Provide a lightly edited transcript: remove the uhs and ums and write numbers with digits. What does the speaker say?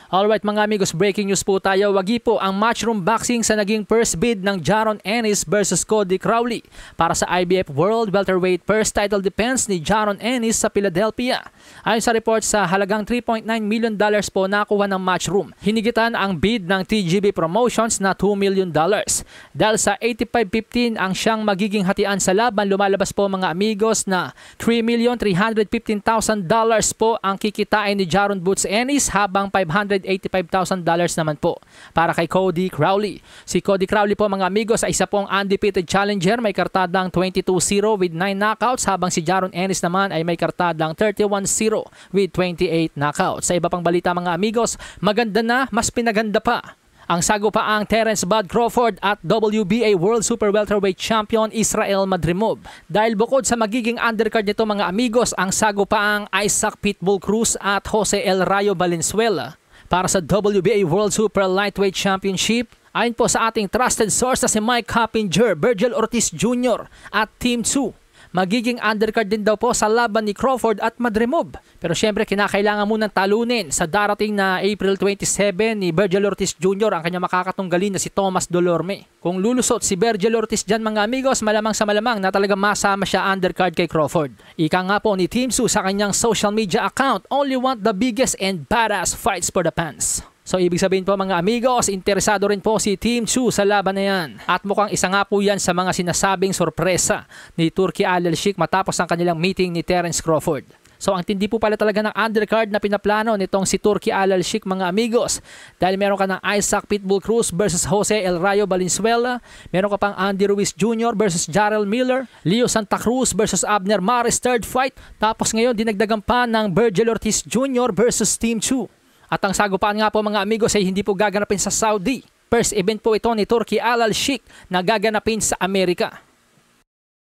Alright mga amigos, breaking news po tayo. Wagi po ang matchroom boxing sa naging first bid ng Jaron Ennis versus Cody Crowley para sa IBF World Welterweight first title defense ni Jaron Ennis sa Philadelphia. Ayon sa report, sa halagang $3.9 million po nakuha ng matchroom. Hinigitan ang bid ng TGB Promotions na $2 million. Dahil sa 85-15 ang siyang magiging hatian sa laban, lumalabas po mga amigos na $3,315,000 po ang kikitain ni Jaron Boots Ennis, habang $585,000 naman po para kay Cody Crowley. Si Cody Crowley po mga amigos ay isa pong undefeated challenger, may kartadang 22-0 with 9 knockouts, habang si Jaron Ennis naman ay may kartadang 31-0 with 28 knockouts. Sa iba pang balita mga amigos, maganda na, mas pinaganda pa ang sagupaang Terence Bud Crawford at WBA World Super Welterweight Champion Israel Madrimov. Dahil bukod sa magiging undercard nito mga amigos, ang sagupaang Isaac Pitbull Cruz at Jose El Rayo Valenzuela para sa WBA World Super Lightweight Championship. Ayon po sa ating trusted source na si Mike Coppinger, Virgil Ortiz Jr. at Team 2, magiging undercard din daw po sa laban ni Crawford at Madrimov. Pero syempre kinakailangan munang talunin sa darating na April 27 ni Virgil Ortiz Jr. ang kanyang makakatunggalin na si Thomas Dolorme. Kung lulusot si Virgil Ortiz dyan mga amigos, malamang sa malamang na talaga masama siya undercard kay Crawford. Ika nga po ni Team Su sa kanyang social media account, "Only want the biggest and badass fights for the fans." So ibig sabihin po mga amigos, interesado rin po si Team Chu sa laban na yan. At mukhang isa nga po yan sa mga sinasabing sorpresa ni Turki Al Sheikh matapos ang kanilang meeting ni Terence Crawford. So ang tindi po pala talaga ng undercard na pinaplano nitong si Turki Al Sheikh mga amigos. Dahil meron ka ng Isaac Pitbull Cruz versus Jose El Rayo Valenzuela, meron ka pang Andy Ruiz Jr. versus Jarrell Miller, Leo Santa Cruz versus Abner Mares third fight, tapos ngayon dinagdagan pa ng Virgil Ortiz Jr. versus Team Chu. At ang sagupaan nga po mga amigos ay hindi po gaganapin sa Saudi. First event po ito ni Turki Al Sheikh na gaganapin sa Amerika.